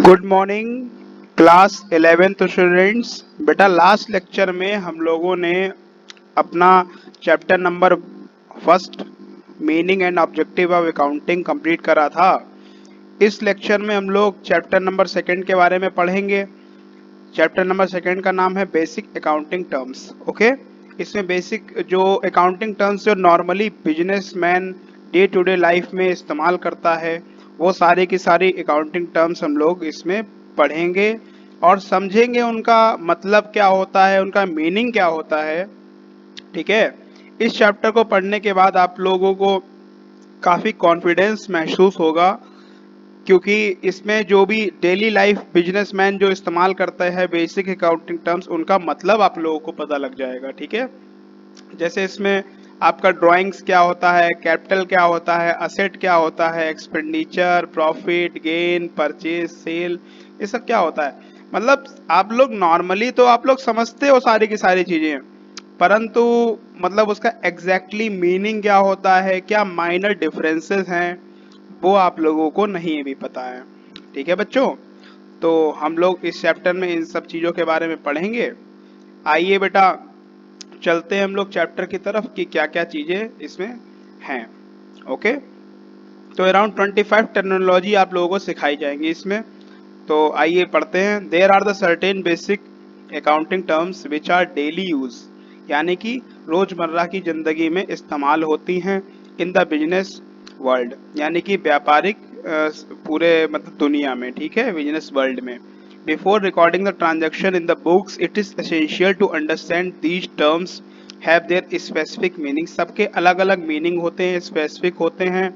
Good morning class 11th students. बेटा last lecture में हम लोगों ने अपना chapter number first meaning and objective of accounting complete करा था। इस लेक्चर में हम लोग चैप्टर नंबर सेकंड के बारे में पढ़ेंगे। चैप्टर नंबर सेकंड का नाम है बेसिक अकाउंटिंग टर्म्स। ओके, इसमें बेसिक जो अकाउंटिंग टर्म्स जो normally businessman day to day life में इस्तेमाल करता है वो सारी की सारी अकाउंटिंग टर्म्स हम लोग इसमें पढ़ेंगे और समझेंगे उनका मतलब क्या होता है, उनका मीनिंग क्या होता है। ठीक है, इस चैप्टर को पढ़ने के बाद आप लोगों को काफ़ी कॉन्फिडेंस महसूस होगा, क्योंकि इसमें जो भी डेली लाइफ बिजनेसमैन जो इस्तेमाल करता है बेसिक अकाउंटिंग टर्म्स उनका मतलब आप लोगों को पता लग जाएगा। ठीक है, जैसे इसमें आपका ड्राइंग्स क्या होता है, कैपिटल क्या होता है, असेट क्या होता है, expenditure, profit, gain, purchase, sale, ये सब क्या होता है। मतलब आप लोग नॉर्मली तो आप लोग समझते हो सारी की सारी चीजें, परंतु मतलब उसका एग्जैक्टली मीनिंग क्या होता है, क्या माइनर डिफरेंसेस हैं, वो आप लोगों को नहीं भी पता है। ठीक है बच्चों, तो हम लोग इस चैप्टर में इन सब चीज़ों के बारे में पढ़ेंगे। आइए बेटा चलते हैं हम लोग चैप्टर की तरफ कि क्या क्या चीज़ें इसमें हैं। ओके, तो अराउंड 25 टर्मिनोलॉजी आप लोगों को सिखाई जाएंगी इसमें। तो आइए पढ़ते हैं। There are the certain basic accounting terms which are daily use, यानी कि रोजमर्रा की जिंदगी में इस्तेमाल होती हैं इन द बिजनेस वर्ल्ड, यानी कि व्यापारिक पूरे मतलब दुनिया में। ठीक है, बिजनेस वर्ल्ड में। Before recording the transaction in the books it is essential to understand these terms have their specific meaning. सबके अलग अलग मीनिंग होते हैं, स्पेसिफिक होते हैं।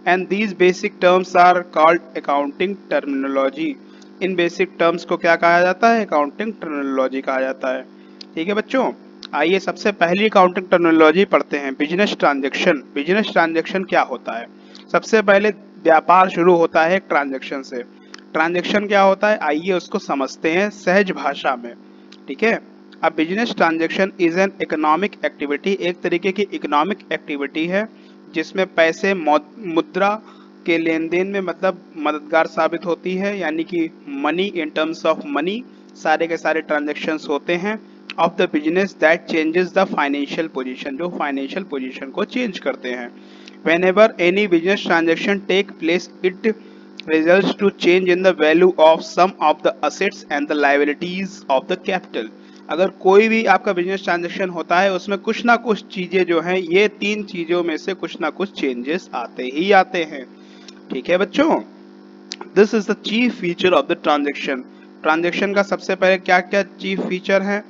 And these basic terms are called accounting terminology. इन बेसिक टर्म्स को क्या कहा जाता है? अकाउंटिंग टर्मिनोलॉजी कहा जाता है। ठीक है बच्चों, आइए सबसे पहली अकाउंटिंग टर्मिनोलॉजी पढ़ते हैं, बिजनेस ट्रांजैक्शन। बिजनेस ट्रांजैक्शन क्या होता है? सबसे पहले व्यापार शुरू होता है एक ट्रांजैक्शन से। ट्रांजैक्शन क्या होता है, आइए उसको समझते हैं सहज भाषा में। ठीक है, अब business transaction is an economic activity, एक तरीके की इकोनॉमिक एक्टिविटी है जिसमें पैसे मुद्रा के लेन देन में मतलब मददगार साबित होती है, यानी कि money, in terms of money सारे के सारे ट्रांजैक्शंस होते हैं of the business that changes the financial position, जो फाइनेंशियल पोजीशन को चेंज करते हैं। whenever any business transaction take place it results to change in the value of some of the assets and the liabilities of the capital। अगर कोई भी आपका business transaction होता है उसमें कुछ ना कुछ चीजें जो हैं, ये तीन चीजों में से कुछ ना कुछ चेंजेस आते ही आते हैं। ठीक है बच्चों, this is the chief feature of the transaction. Transaction का सबसे पहले क्या क्या चीफ फीचर है?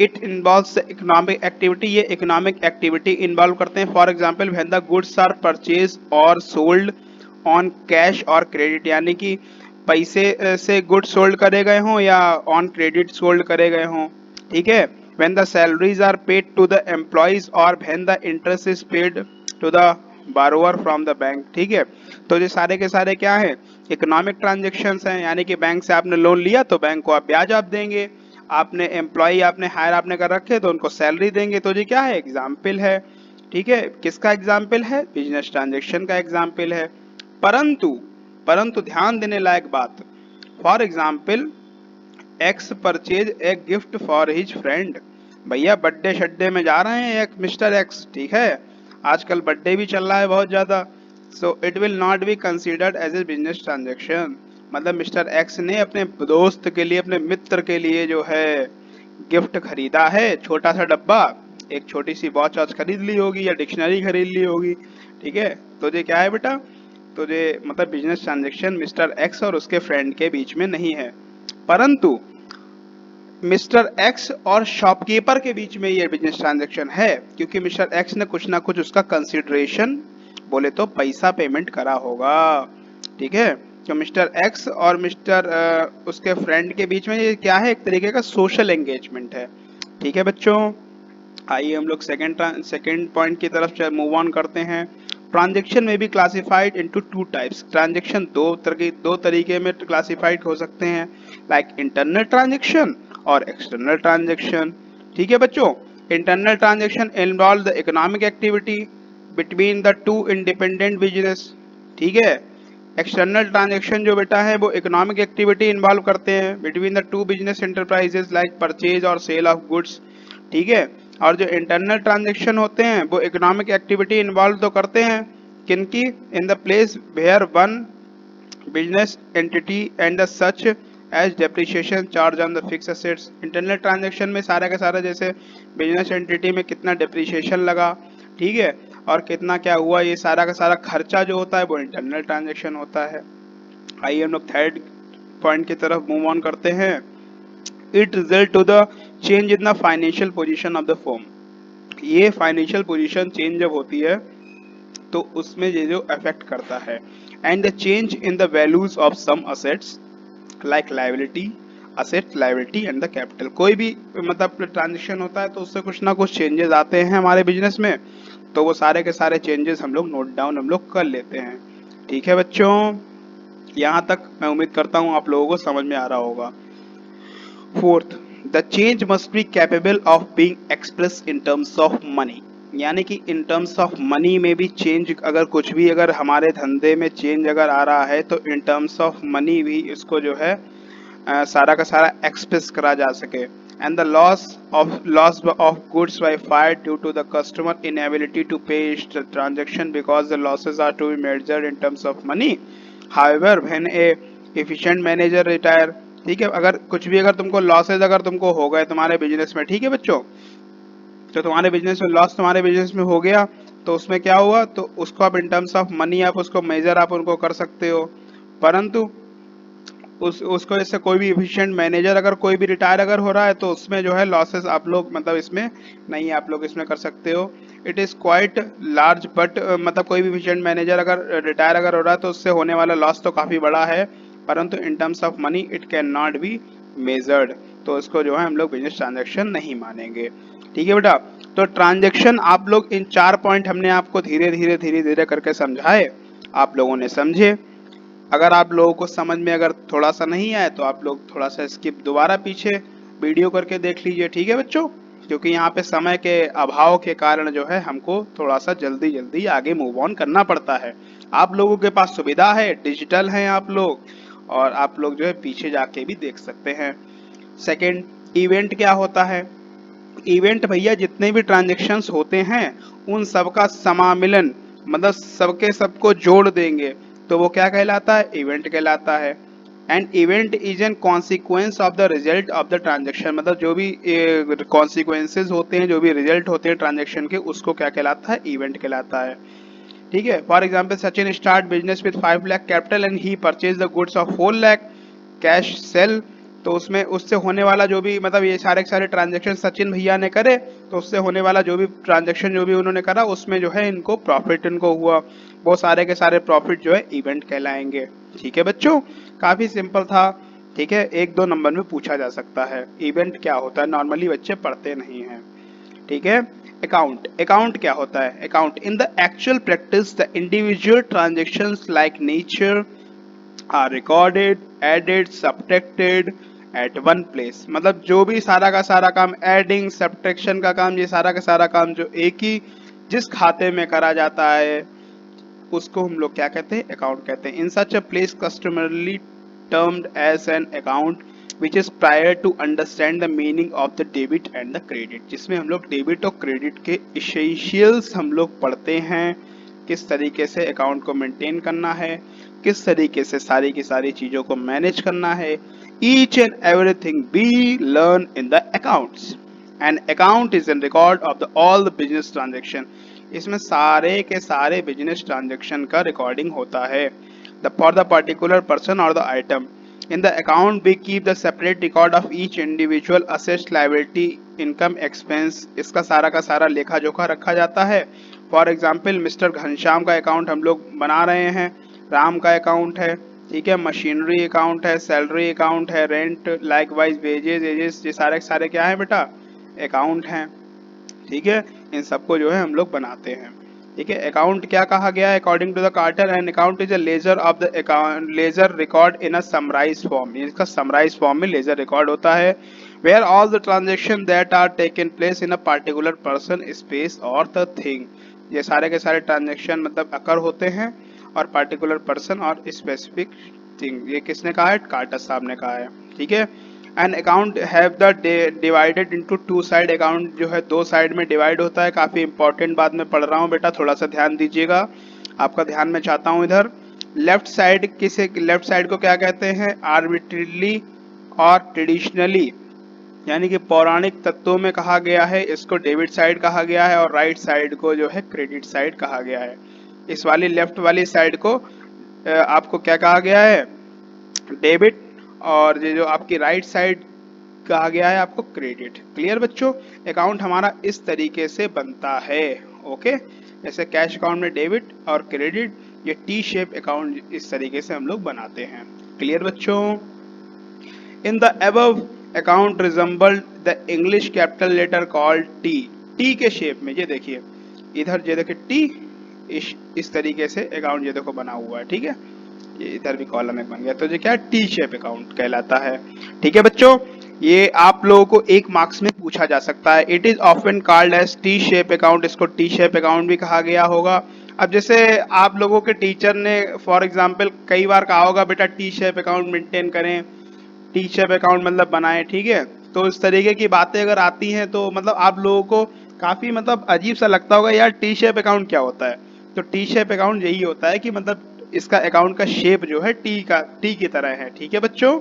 इट इन्वॉल्व्स इकोनॉमिक एक्टिविटी, ये इकोनॉमिक एक्टिविटी इन्वॉल्व करते हैं। For example when the goods are purchase और सोल्ड ऑन कैश और क्रेडिट, यानी कि पैसे से गुड्स सोल्ड करे गए हों या ऑन क्रेडिट सोल्ड करे गए हों। ठीक है, when the salaries are paid to the employees और when the interest is paid to the borrower from the bank. ठीक है, तो ये सारे के सारे क्या है? इकोनॉमिक ट्रांजेक्शन्स हैं, यानी कि बैंक से आपने लोन लिया तो बैंक को आप ब्याज आप देंगे, आपने एम्प्लॉय आपने हायर आपने कर रखे तो उनको सैलरी देंगे। तो ये क्या है? एग्जाम्पल है। ठीक है, किसका एग्जाम्पल है? बिजनेस ट्रांजेक्शन का एग्जाम्पल है। परंतु परंतु ध्यान देने लायक बात, for example x purchase a gift for his friend. भैया बर्थडे शड्डे में जा रहे हैं एक मिस्टर एक्स, ठीक है, आजकल बर्थडे भी चल रहा है बहुत ज्यादा। So it will not be considered as a business transaction. मतलब मिस्टर एक्स ने अपने दोस्त के लिए, अपने मित्र के लिए जो है गिफ्ट खरीदा है, छोटा सा डब्बा, एक छोटी सी वॉच वॉच खरीद ली होगी या डिक्शनरी खरीद ली होगी। ठीक है, तो ये क्या है बेटा? तो ये मतलब बिजनेस ट्रांजेक्शन मिस्टर एक्स और उसके फ्रेंड के बीच में नहीं है, परंतु मिस्टर एक्स और शॉपकीपर के बीच में ये बिजनेस ट्रांजैक्शन है, क्योंकि मिस्टर एक्स ने कुछ ना कुछ उसका कंसिडरेशन, बोले तो पैसा पेमेंट करा होगा। ठीक है, तो मिस्टर एक्स और मिस्टर उसके फ्रेंड के बीच में ये क्या है? एक तरीके का सोशल एंगेजमेंट है। ठीक है बच्चों, आइए हम लोग सेकेंड पॉइंट की तरफ मूव ऑन करते हैं। ट्रांजेक्शन में भी classified into two types. Transaction दो तरीके में क्लासिफाइड हो सकते हैं, लाइक इंटरनल ट्रांजेक्शन और एक्सटर्नल ट्रांजेक्शन। ठीक है बच्चों, internal transaction involve the economic activity between the two independent business. ठीक है, एक्सटर्नल ट्रांजेक्शन जो बेटा है वो इकोनॉमिक एक्टिविटी इन्वॉल्व करते हैं between the two business enterprises like purchase और सेल ऑफ गुड्स, ठीक है। और जो इंटरनल ट्रांजेक्शन होते हैं वो इकोनॉमिक एक्टिविटी इन्वॉल्व तो करते हैं किनकी, in the place where one business entity and the such as depreciation charge on the fix assets. Internal transaction में सारा का सारा जैसे बिजनेस एंटिटी में कितना डेप्रिसिएशन लगा, ठीक है, और कितना क्या हुआ, ये सारा का सारा खर्चा जो होता है वो इंटरनल ट्रांजेक्शन होता है। आइए हम लोग थर्ड पॉइंट की तरफ मूव ऑन करते हैं। It result to the change in the financial position of the firm. ये फाइनेंशियल पोजीशन चेंज जब होती है तो उसमें ये जो अफेक्ट करता है। And the change in the values of some assets like liability, asset liability and the capital. कोई भी मतलब ट्रांजेक्शन होता है तो उससे कुछ ना कुछ चेंजेस आते हैं हमारे बिजनेस में, तो वो सारे के सारे चेंजेस हम लोग नोट डाउन हम लोग कर लेते हैं। ठीक है बच्चों, यहाँ तक मैं उम्मीद करता हूँ आप लोगों को समझ में आ रहा होगा। Fourth, the change must be capable of being express in terms of money. यानी कि इन टर्म्स ऑफ मनी में भी चेंज, अगर कुछ भी अगर हमारे धंधे में चेंज अगर आ रहा है तो इन टर्म्स ऑफ मनी भी इसको जो है सारा का सारा एक्सप्रेस करा जा सके। And the loss of goods by fire due to the customer inability to pay transaction because the losses are to be measured in terms of money. However when a efficient manager retire, ठीक है, अगर कुछ भी अगर तुमको losses अगर तुमको हो गए तुम्हारे बिजनेस में, ठीक है बच्चों, तो तुम्हारे बिजनेस में लॉस तुम्हारे बिजनेस में हो गया तो उसमें क्या हुआ, तो उसको आप इन टर्म्स ऑफ मनी आप उसको मेजर आप उनको कर सकते हो। परंतु उसको जैसे कोई भी एफिशिएंट मैनेजर अगर कोई भी रिटायर अगर हो रहा है तो उसमें जो है लॉसेस आप लोग मतलब इसमें नहीं आप लोग इसमें कर सकते हो। It is quite large but मतलब कोई भी एफिशिएंट मैनेजर अगर रिटायर अगर हो रहा है तो उससे होने वाला लॉस तो काफ़ी बड़ा है, परंतु इन terms of money it can not be measured, तो इसको जो है हम लोग बिजनेस ट्रांजेक्शन नहीं मानेंगे। ठीक है बेटा, तो ट्रांजेक्शन आप लोग इन 4 पॉइंट हमने आपको धीरे धीरे करके समझाए, आप लोगों ने समझे। अगर आप लोगों को समझ में अगर थोड़ा सा नहीं आए तो आप लोग थोड़ा सा स्किप दोबारा पीछे वीडियो करके देख लीजिए, ठीक है बच्चों, क्योंकि यहाँ पे समय के अभाव के कारण जो है हमको थोड़ा सा जल्दी आगे मूव ऑन करना पड़ता है। आप लोगों के पास सुविधा है, डिजिटल हैं आप लोग, और आप लोग जो है पीछे जाके भी देख सकते हैं। सेकेंड, इवेंट क्या होता है? इवेंट भैया जितने भी ट्रांजेक्शन्स होते हैं उन सबका समामिलन, मतलब सबके सबको जोड़ देंगे तो वो क्या कहलाता है? इवेंट कहलाता है। And event is an consequence of the result of the transaction, मतलब जो भी कॉन्सिक्वेंसेज होते हैं, जो भी रिजल्ट होते हैं ट्रांजेक्शन के, उसको क्या कहलाता है? इवेंट कहलाता है। ठीक है, for example Sachin start business with 5 lakh capital and he purchase the goods of 4 lakh cash cell, तो उसमें उससे होने वाला जो भी मतलब ये सारे के सारे ट्रांजेक्शन सचिन भैया ने करे तो उससे होने वाला जो भी ट्रांजेक्शन जो भी उन्होंने करा उसमें जो है इनको प्रॉफिट इनको हुआ, वो सारे के सारे प्रॉफिट जो है इवेंट कहलाएंगे। ठीक है बच्चों, काफी सिंपल था। ठीक है, 1-2 नंबर में पूछा जा सकता है इवेंट क्या होता है, नॉर्मली बच्चे पढ़ते नहीं हैं। ठीक है, अकाउंट, अकाउंट क्या होता है? Account in the actual practice the individual transactions like nature are recorded, added, subtracted at one place, मतलब जो भी सारा का सारा काम, एडिंग सब्ट्रैक्शन का काम, ये सारा का सारा काम जो एक ही जिस खाते में करा जाता है उसको हम लोग क्या कहते हैं? अकाउंट कहते हैं। In such a place customarily termed as an account which is prior to understand the meaning of the debit and the credit, जिसमें हम लोग डेबिट और क्रेडिट के इसेंशियल्स हम लोग पढ़ते हैं, किस तरीके से अकाउंट को मेंटेन करना है, किस तरीके से सारी की सारी चीज़ों को मैनेज करना है। Each and everything we learn in the accounts and account is an record of the all the business transaction, इसमें सारे के सारे बिजनेस ट्रांजेक्शन का रिकॉर्डिंग होता है फॉर द पर्टिकुलर पर्सन और the item. In the account we keep the separate record of each individual assets, liability, income, expense, इसका सारा लेखा जोखा रखा जाता है। फॉर एग्जाम्पल मिस्टर घनश्याम का अकाउंट हम लोग बना रहे हैं, राम का अकाउंट है, ठीक है, मशीनरी अकाउंट है, सैलरी अकाउंट है, rent, likewise wages, ages, ये सारे क्या है बेटा? अकाउंट हैं। ठीक है, इन सबको जो है हम लोग बनाते हैं। ठीक है, अकाउंट क्या कहा गया है? According to the Carter an account is a ledger of the account, ledger record in a summarise form, इसका समराइज फॉर्म में लेजर रिकॉर्ड होता है। Where all the transaction that are taken place in a particular person, space और the thing, ये सारे के सारे transaction मतलब अकर होते हैं और पर्टिकुलर पर्सन और स्पेसिफिक थिंग। ये किसने कहा है? कार्टर साहब ने कहा है। ठीक है। An account have the divided into two side. Account जो है दो साइड में डिवाइड होता है। काफी इंपॉर्टेंट बात मैं पढ़ रहा हूँ बेटा, थोड़ा सा ध्यान दीजिएगा, आपका ध्यान मैं चाहता हूँ इधर। लेफ्ट साइड किसे, लेफ्ट साइड को क्या कहते हैं? आर्बिट्रेरली और ट्रेडिशनली, यानी कि पौराणिक तत्वों में कहा गया है, इसको डेबिट साइड कहा गया है, और राइट साइड को जो है क्रेडिट साइड कहा गया है। इस वाली लेफ्ट वाली साइड को आपको क्या कहा गया है? डेबिट, और ये जो आपकी राइट साइड कहा गया है आपको क्रेडिट। क्लियर बच्चों? अकाउंट हमारा इस तरीके से बनता है। ओके, जैसे कैश अकाउंट में डेबिट और क्रेडिट, ये टी शेप अकाउंट इस तरीके से हम लोग बनाते हैं। क्लियर बच्चों? In the above account resembled the English capital letter called T. T के शेप में, ये देखिए इधर, ये देखिए टी, इस तरीके से अकाउंट ये देखो बना हुआ है। ठीक है, ये इधर भी कॉलम एक बन गया, तो ये क्या टी शेप अकाउंट कहलाता है। ठीक है बच्चों, ये आप लोगों को एक मार्क्स में पूछा जा सकता है। It is often called as T shape account, इसको टी शेप अकाउंट भी कहा गया होगा। अब जैसे आप लोगों के टीचर ने फॉर एग्जांपल कई बार कहा होगा बेटा टी शेप अकाउंट मेंटेन करें, टी शेप अकाउंट मतलब बनाएं। ठीक है, तो इस तरीके की बातें अगर आती हैं तो मतलब आप लोगों को काफी मतलब अजीब सा लगता होगा, यार टी शेप अकाउंट क्या होता है? तो टी शेप अकाउंट यही होता है कि मतलब इसका अकाउंट का शेप जो है टी की तरह है। ठीक है बच्चों,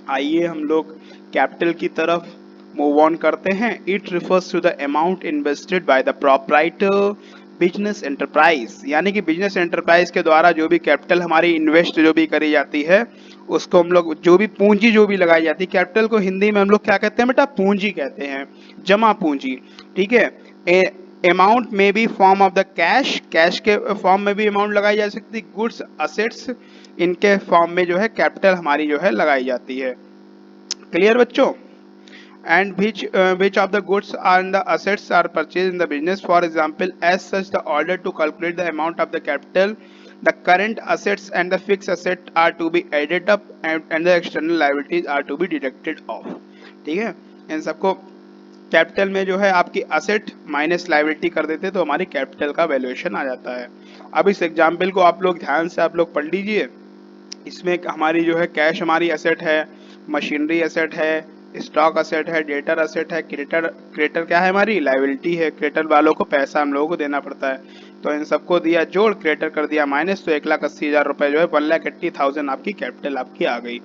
आइए हम लोग कैपिटल की तरफ मूव ऑन करते हैं। It refers to the amount invested by the proprietor business enterprise, यानी कि बिजनेस एंटरप्राइज के द्वारा जो भी कैपिटल हमारी इन्वेस्ट जो भी करी जाती है, उसको हम लोग जो भी पूंजी जो भी लगाई जाती है, कैपिटल को हिंदी में हम लोग क्या कहते हैं बेटा? पूंजी कहते हैं, जमा पूंजी। ठीक है। अमाउंट में भी form of the cash, cash के फॉर्म में भी अमाउंट लगाई जा सकती है। गुड्स असेट्स, इनके फॉर्म में जो है कैपिटल हमारी जो है लगाई जाती है। क्लियर बच्चों? and which of the goods and the assets are purchased in the business. For example, as such the order to calculate the amount of the capital, the current assets and the fixed asset are to be added up and the external liabilities are to be deducted off. ठीक है, इन सबको capital में जो है आपकी asset minus liability कर देते तो हमारी कैपिटल का वैल्यूएशन आ जाता है। अब इस एग्जाम्पल को आप लोग ध्यान से आप लोग पढ़ लीजिए। इसमें हमारी जो है कैश हमारी असेट है, मशीनरी असेट है, स्टॉक असेट है, डेटर असेट है, क्रेडिटर क्या है? हमारी लाइबिलिटी है, क्रेडिटर वालों को पैसा हम लोगों को देना पड़ता है। तो इन सबको दिया जोड़, क्रेडिटर कर दिया माइनस, तो 1,80,000 रुपए जो है 1,80,000 आपकी कैपिटल आपकी आ गई।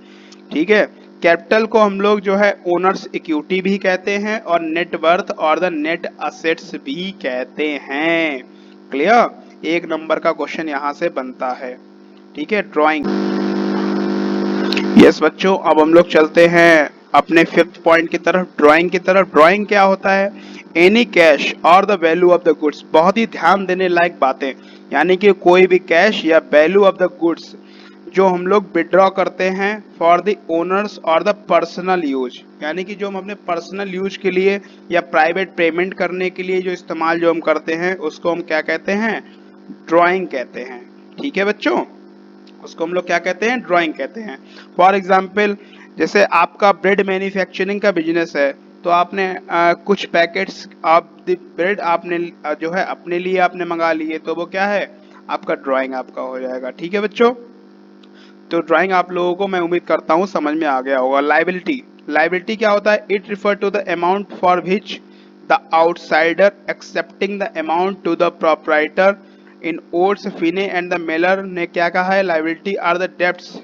ठीक है, कैपिटल को हम लोग जो है ओनर्स इक्विटी भी कहते हैं और नेट वर्थ और द नेट असेट्स भी कहते हैं। क्लियर? एक नंबर का क्वेश्चन यहाँ से बनता है। ठीक है, ड्राइंग। यस बच्चों, अब हम लोग चलते हैं अपने फिफ्थ पॉइंट की तरफ, ड्राइंग की तरफ। ड्राइंग क्या होता है? एनी कैश और the value of the goods, बहुत ही ध्यान देने लायक बातें, यानी कि कोई भी कैश या वैल्यू ऑफ द गुड्स जो हम लोग विड्रॉ करते हैं फॉर द ओनर्स और द पर्सनल यूज, यानी कि जो हम अपने पर्सनल यूज के लिए या प्राइवेट पेमेंट करने के लिए जो इस्तेमाल जो हम करते हैं, उसको हम क्या कहते हैं? ड्राइंग कहते हैं। ठीक है बच्चों, उसको हम लोग क्या कहते हैं? ड्राइंग कहते हैं। फॉर एग्जाम्पल, जैसे आपका ब्रेड मैन्युफैक्चरिंग का बिजनेस है, तो आपने कुछ पैकेट्स ऑफ द ब्रेड आपने जो है अपने लिए आपने मंगा लिए, तो वो क्या है? आपका ड्राइंग आपका हो जाएगा। ठीक है बच्चों, तो ड्राइंग आप लोगों को मैं उम्मीद करता हूँ समझ में आ गया होगा। लाइबिलिटी, लाइबिलिटी क्या होता है? It refer to the amount for which the outsider excepting the amount to the proprietor in oats fine and the mailer ने क्या कहा है? Liability are the debts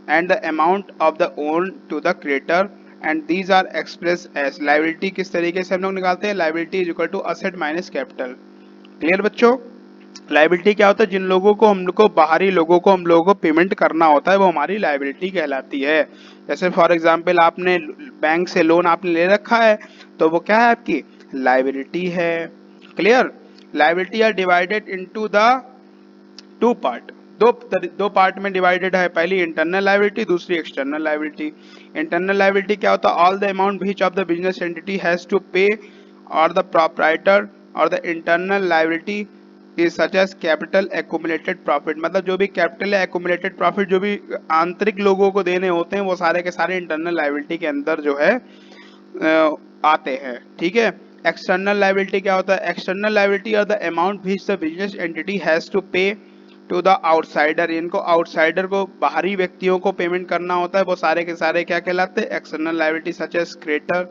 and the amount of the own to the creditor and these are expressed as liability। किस तरीके से हम लोग निकालते हैं? liability is equal to asset minus capital। Clear बच्चों? लाइबिलिटी क्या होता है? जिन लोगों को हम लोग को बाहरी लोगों को हम लोगों को पेमेंट करना होता है, वो हमारी लाइबिलिटी कहलाती है। जैसे फॉर एग्जांपल आपने बैंक से लोन आपने ले रखा है, तो वो क्या है? आपकी लाइबिलिटी है। Clear? Liability are divided into the two part, दो पार्ट में डिवाइडेड है। पहली इंटरनल लाइबिलिटी, दूसरी एक्सटर्नल लाइबिलिटी। इंटरनल लाइबिलिटी क्या होता है? All the amount which of the business entity has to pay और द प्रोप्राइटर और the internal liability is such as capital accumulated profit, मतलब जो भी कैपिटल है एक्यूमुलेटेड प्रॉफिट जो भी आंतरिक लोगों को देने होते हैं, वो सारे के सारे इंटरनल लाइबिलिटी के अंदर जो है आते हैं। ठीक है। एक्सटर्नल लाइबिलिटी क्या होता है? External liability are the amount which the business entity has to pay to the outsider, इनको आउटसाइडर को बाहरी व्यक्तियों को पेमेंट करना होता है, वो सारे के सारे क्या कहलाते हैं, external liability such as creditor.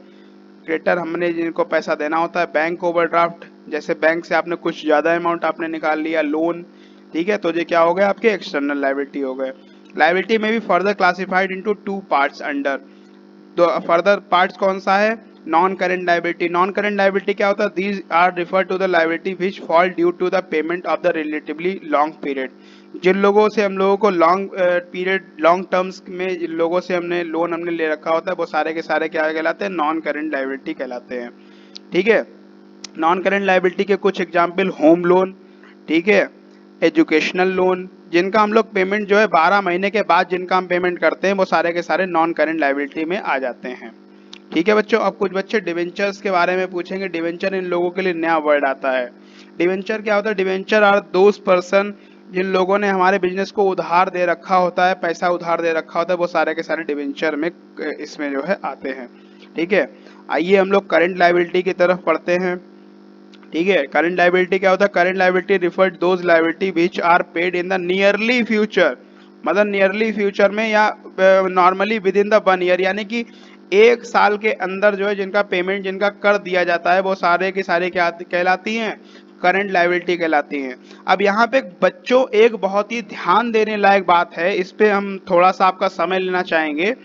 Creditor हमने जिनको पैसा देना होता है। बैंक ओवरड्राफ्ट, जैसे बैंक से आपने कुछ ज्यादा अमाउंट आपने निकाल लिया, लोन, ठीक है, तो ये क्या हो गए आपके एक्सटर्नल लायबिलिटी हो गए। लायबिलिटी में भी further classified into two parts under, तो फर्दर पार्ट्स कौन सा है, non current liability. Non current liability क्या होता है, these are refer to the liability which fall due to the payment of the relatively long period. जिन लोगों से हम लोगों को लॉन्ग पीरियड लॉन्ग टर्म्स में जिन लोगों से हमने लोन हमने ले रखा होता है, वो सारे के सारे क्या कहलाते हैं, नॉन करेंट लायबिलिटी कहलाते हैं। ठीक है, नॉन करेंट लायबिलिटी के कुछ एग्जाम्पल, होम लोन, ठीक है, एजुकेशनल लोन, जिनका हम लोग पेमेंट जो है 12 महीने के बाद जिनका हम पेमेंट करते हैं, वो सारे के सारे नॉन करेंट लायबिलिटी में आ जाते हैं। ठीक है बच्चों, अब कुछ बच्चे डिवेंचर्स के बारे में पूछेंगे। डिवेंचर इन लोगों के लिए नया वर्ड आता है। डिवेंचर क्या होता है, डिवेंचर आर दोज पर्सन जिन लोगों ने हमारे बिजनेस को उधार दे रखा होता है, पैसा उधार दे रखा होता है, वो सारे के सारे डिवेंचर में इसमें जो है आते हैं। ठीक है, आइए हम लोग करंट लायबिलिटी की तरफ पढ़ते हैं। ठीक है, करंट लायबिलिटी क्या होता है, current liability referred those liability which are paid in the nearly future, मतलब नियरली फ्यूचर में या normally within the 1 year, यानी कि 1 साल के अंदर जो है जिनका पेमेंट जिनका कर दिया जाता है, वो सारे के सारे क्या कहलाती हैं, करंट लायबिलिटी कहलाती हैं। अब यहाँ पे बच्चों एक बहुत ही ध्यान देने लायक बात है, इस पे हम थोड़ा सा आपका समय लेना चाहेंगे।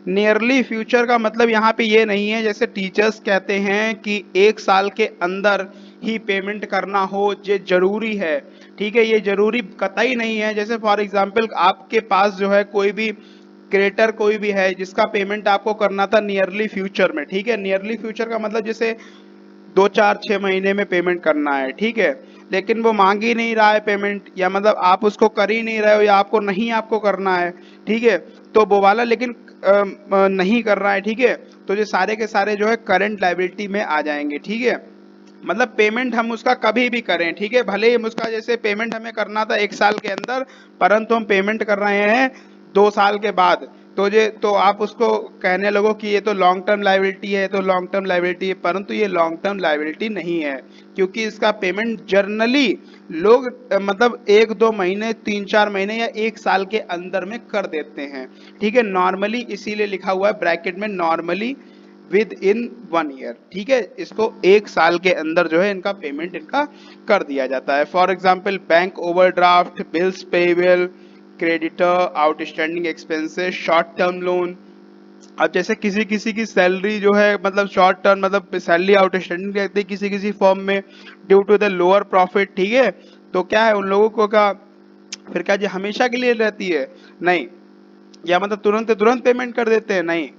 नियरली फ्यूचर का मतलब यहाँ पे ये नहीं है जैसे टीचर्स कहते हैं कि 1 साल के अंदर ही पेमेंट करना हो, ये जरूरी है। ठीक है, ये जरूरी कतई नहीं है। जैसे फॉर एग्जांपल आपके पास जो है कोई भी क्रेडिटर कोई भी है जिसका पेमेंट आपको करना था नियरली फ्यूचर में। ठीक है, नियरली फ्यूचर का मतलब जैसे 2 4 6 महीने में पेमेंट करना है। ठीक है, लेकिन वो मांग ही नहीं रहा है पेमेंट, या मतलब आप उसको कर ही नहीं रहे हो, या आपको करना है। ठीक है, तो वो वाला लेकिन नहीं कर रहा है। ठीक है, तो ये सारे के सारे जो है करंट लायबिलिटी में आ जाएंगे। ठीक है, मतलब पेमेंट हम उसका कभी भी करें, ठीक है, भले ही हम उसका जैसे पेमेंट हमें करना था 1 साल के अंदर, परंतु हम पेमेंट कर रहे हैं 2 साल के बाद, तो आप उसको कहने लगो कि ये तो लॉन्ग टर्म लायबिलिटी है, तो लॉन्ग टर्म लायबिलिटी है, परंतु ये लॉन्ग टर्म लायबिलिटी नहीं है, क्योंकि इसका पेमेंट जर्नली लोग मतलब 1 2 महीने 3 4 महीने या 1 साल के अंदर में कर देते हैं। ठीक है, नॉर्मली इसीलिए लिखा हुआ है ब्रैकेट में, नॉर्मली विद इन 1 ईयर। ठीक है, इसको 1 साल के अंदर जो है इनका पेमेंट इनका कर दिया जाता है। For example bank overdraft, bills payable, creditor, outstanding expenses, short term loan. अब जैसे किसी किसी की सैलरी जो है मतलब शॉर्ट टर्म मतलब सैलरी आउटस्टैंडिंग रहती है किसी किसी फॉर्म में due to the lower profit. ठीक है, तो क्या है उन लोगों को का फिर क्या जी हमेशा के लिए रहती है, नहीं, या मतलब तुरंत तुरंत पेमेंट कर देते हैं, नहीं,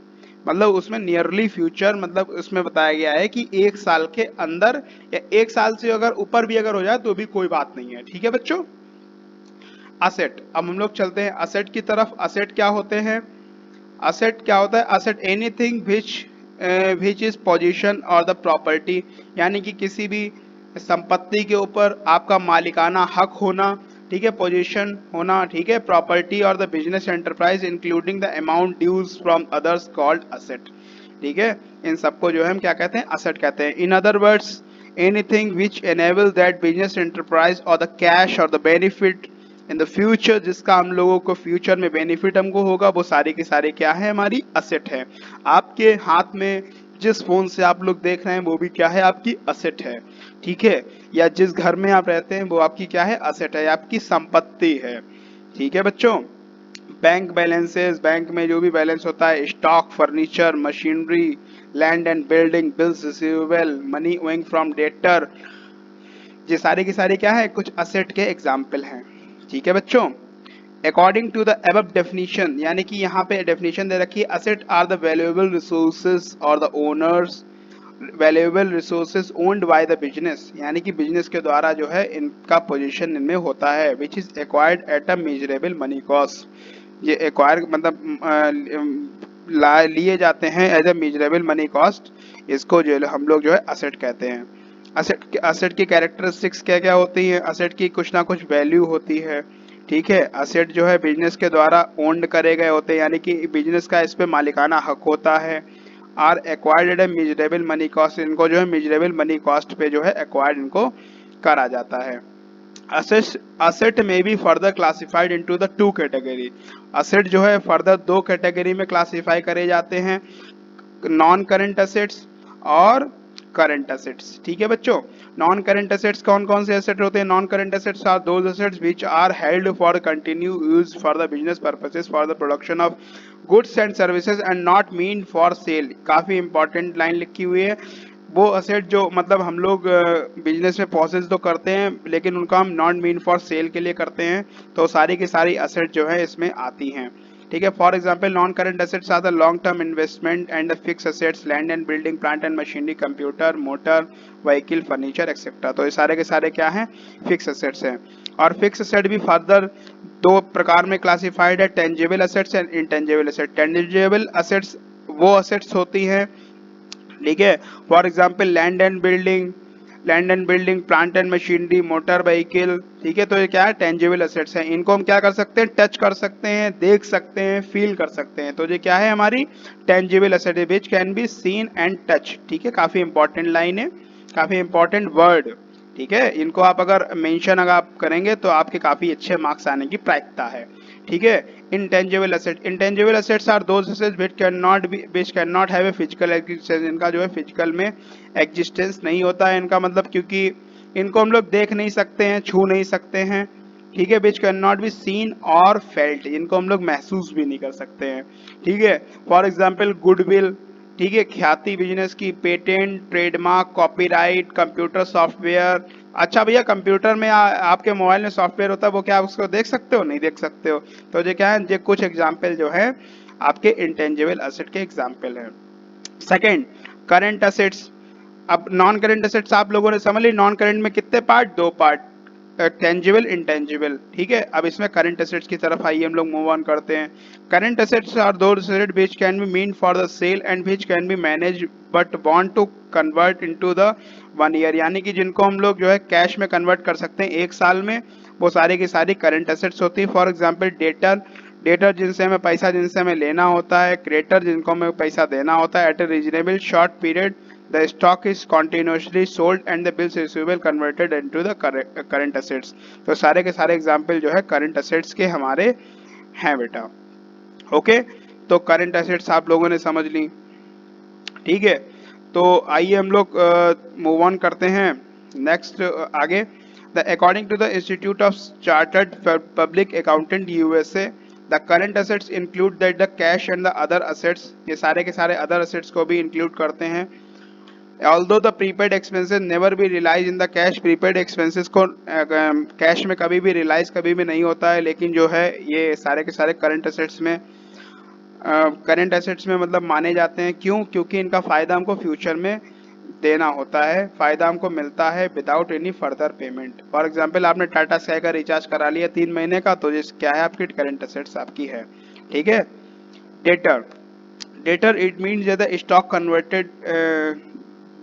मतलब उसमें नियरली फ्यूचर मतलब उसमें बताया गया है कि 1 साल के अंदर या 1 साल से अगर ऊपर भी अगर हो जाए तो भी कोई बात नहीं है। ठीक है बच्चों, असेट, अब हम लोग चलते हैं असेट की तरफ। असेट क्या होते हैं, असेट क्या होता है, asset anything which is position और द प्रॉपर्टी, यानी कि किसी भी संपत्ति के ऊपर आपका मालिकाना हक होना। ठीक है, पोजीशन होना। ठीक है, प्रॉपर्टी और the business enterprise including the amount dues from others called asset. ठीक है, इन सबको जो है हम क्या कहते हैं, असेट कहते हैं। In other words anything which enable that business enterprise और द कैश और the benefit in the future, जिसका हम लोगों को फ्यूचर में बेनिफिट हमको होगा, वो सारे के सारे क्या है, हमारी असेट है। आपके हाथ में जिस फोन से आप लोग देख रहे हैं वो भी क्या है, आपकी असेट है। ठीक है, या जिस घर में आप रहते हैं वो आपकी क्या है, असेट है, आपकी संपत्ति है। ठीक है बच्चों, बैंक बैलेंसेस, बैंक में जो भी बैलेंस होता है, stock, furniture, machinery, land and building, bills receivable, money owing from debtor, ये सारे के सारे क्या है, कुछ असेट के एग्जाम्पल हैं। ठीक है बच्चों, according to the above definition, यानी कि यहाँ पे डेफिनेशन दे रखी है, asset are the valuable resources और the owners, valuable resources owned by the business, यानी कि बिजनेस के द्वारा जो है इनका पोजीशन इनमें होता है, which is acquired at a measurable money cost, ये एक्वायर मतलब लिए जाते हैं as a measurable money cost, इसको जो हम लोग जो है असेट कहते हैं। असेट की कैरेक्टरिस्टिक्स क्या क्या होती हैं, असेट की कुछ ना कुछ वैल्यू होती है। ठीक है, असेट जो है बिजनेस के द्वारा ओन्ड करे गए होते हैं, यानी कि बिजनेस का इस पे मालिकाना हक होता है। Are acquired at measurable money cost, इनको जो है मेजरेबल मनी कॉस्ट पे जो है एक्वायर्ड इनको करा जाता है। असेट में be further classified into the two category. Asset जो है फर्दर दो कैटेगरी में क्लासिफाई करे जाते हैं, नॉन करंट असेट्स और करंट असेट्स। ठीक है बच्चों, नॉन करंट असेट्स कौन कौन से असेट होते हैं? Non current assets are those assets which are held for continue use for the business purposes for the production of goods and services and not mean for sale. काफी important line लिखी हुई है। वो asset जो मतलब हम लोग business में प्रोसेस तो करते हैं लेकिन उनका हम नॉट मीन फॉर सेल के लिए करते हैं, तो सारी की सारी असेट जो है इसमें आती हैं। ठीक है, for example non current assets are the long term investment and the fix assets, land and building, plant and machinery, computer, motor, vehicle, furniture etcetera. तो ये सारे के सारे क्या हैं? फिक्स असेट्स हैं। और फिक्स असेट भी फर्दर दो प्रकार में क्लासिफाइड है, tangible assets and intangible asset. Tangible assets वो असेट्स होती हैं, ठीक है, for example land and building, plant and machinery, motor vehicle. ठीक है, तो ये क्या है? टेंजिबल असेट्स हैं। इनको हम क्या कर सकते हैं? टच कर सकते हैं, देख सकते हैं, फील कर सकते हैं। तो ये क्या है? हमारी tangible asset which can be seen and touch. ठीक है, काफी इंपॉर्टेंट लाइन है, काफी इंपॉर्टेंट वर्ड। ठीक है, इनको आप अगर मेंशन अगर आप करेंगे तो आपके काफी अच्छे मार्क्स आने की प्रायिकता है। ठीक है, intangible assets are those assets which cannot have a physical existence। इनका जो है फिजिकल में एग्जिस्टेंस नहीं होता है इनका, मतलब क्योंकि इनको हम लोग देख नहीं सकते हैं, छू नहीं सकते हैं। ठीक है, which cannot be seen और felt, इनको हम लोग महसूस भी नहीं कर सकते हैं। ठीक है, फॉर एग्जाम्पल गुडविल, ठीक है, ख्याति बिजनेस की, patent, trademark, copyright, computer software. अच्छा भैया, कंप्यूटर में आपके मोबाइल में सॉफ्टवेयर होता है, वो क्या आप उसको देख सकते हो? नहीं देख सकते हो। तो ये क्या है? ये कुछ एग्जाम्पल जो है आपके इंटेंजिबल असेट के एग्जाम्पल है। Second, current assets. अब नॉन करंट असेट्स आप लोगों ने समझ ली। नॉन करंट में कितने पार्ट? दो पार्ट, टेंजिबल, इंटेंजिबल। ठीक है, अब इसमें करंट असेट्स की तरफ आइए, हम लोग मूव ऑन करते हैं। Current assets are those assets which can be mean for the sale and which can be manage but want to convert into the 1 year. यानी कि जिनको हम लोग जो है कैश में कन्वर्ट कर सकते हैं 1 साल में, वो सारी की सारी करंट असेट्स होती है। फॉर एग्जाम्पल डेटर जिनसे हमें पैसा, जिनसे हमें लेना होता है, क्रेडिटर जिनको हमें पैसा देना होता है at a reasonable short period, the stock is continuously sold and the bills receivable converted into the current assets। तो सारे के सारे एग्जाम्पल जो है करंट असेट्स के हमारे हैं बेटा। ओके, तो करंट असेट्स आप लोगों ने समझ ली। ठीक है, तो आइए हम लोग मूव ऑन करते हैं नेक्स्ट आगे। The according to the Institute of Chartered Public Accountant USA, the current assets include that the cash and the other assets. ये सारे के सारे अदर असेट्स को भी इंक्लूड करते हैं। Although the prepaid expenses never be realized in the cash, prepaid expenses को cash में कभी भी रियलाइज कभी भी नहीं होता है, लेकिन जो है ये सारे के सारे करंट असेट्स में मतलब माने जाते हैं। क्यों? क्योंकि इनका फायदा हमको फ्यूचर में देना होता है, फायदा हमको मिलता है without any further payment. For example आपने टाटा स्काई का रिचार्ज करा लिया 3 महीने का, तो ये क्या है? आपकी करंट असेट्स आपकी है। ठीक है, debtor it means the stock converted,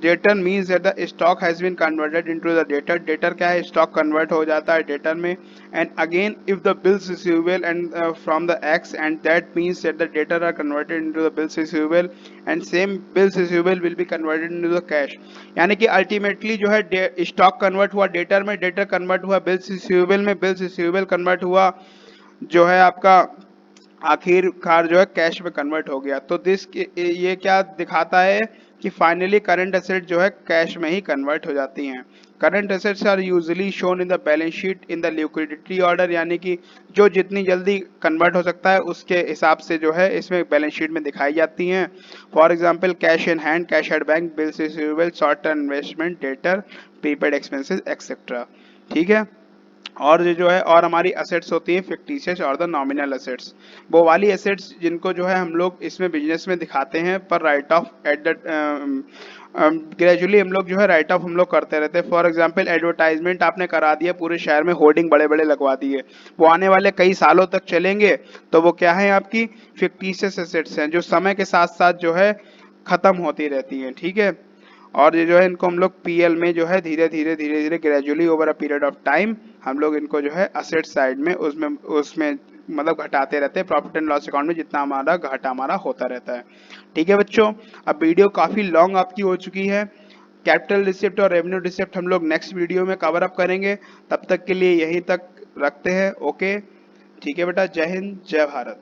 debtor means that the stock has been converted into the debtor. Debtor क्या है? स्टॉक कन्वर्ट हो जाता है डेटर में। And again if the bills receivable and from the X and that means that the debtor are converted into the bills receivable and same bills receivable will be converted into the cash. यानी कि ultimately जो है stock convert हुआ debtor में, debtor convert हुआ bills receivable में, bills receivable convert हुआ जो है आपका आखिरकार जो है कैश में कन्वर्ट हो गया। तो ये क्या दिखाता है कि फाइनली करंट एसेट जो है कैश में ही कन्वर्ट हो जाती हैं। Current assets are usually shown in the balance sheet in the liquidity order, यानी कि जो जितनी जल्दी कन्वर्ट हो सकता है उसके हिसाब से जो है इसमें बैलेंस शीट में दिखाई जाती हैं। For example cash in hand, cash at bank, bills receivable, short term investment, debtor, prepaid expenses etcetera. ठीक है, और ये जो है और हमारी असेट्स होती हैं फिक्टिशियस और द नॉमिनल असेट्स, वो वाली असेट्स जिनको जो है हम लोग इसमें बिजनेस में दिखाते हैं पर right of at the gradually हम लोग जो है राइट ऑफ हम लोग करते रहते हैं। फॉर एग्जांपल एडवर्टाइजमेंट आपने करा दिया, पूरे शहर में होर्डिंग बड़े बड़े लगवा दिए, वो आने वाले कई सालों तक चलेंगे, तो वो क्या है? आपकी फिक्टिशियस असेट्स हैं जो समय के साथ साथ जो है खत्म होती रहती हैं। ठीक है, और ये जो है इनको हम लोग पीएल में जो है धीरे धीरे gradually over a period of time हम लोग इनको जो है असेट साइड में उसमें मतलब घटाते रहते हैं, प्रॉफिट एंड लॉस अकाउंट में जितना हमारा घाटा हमारा होता रहता है। ठीक है बच्चों, अब वीडियो काफी लॉन्ग आपकी हो चुकी है, कैपिटल रिसिप्ट और रेवेन्यू रिसिप्ट हम लोग नेक्स्ट वीडियो में कवर अप करेंगे। तब तक के लिए यहीं तक रखते हैं। ओके, ठीक है बेटा, जय हिंद, जय भारत।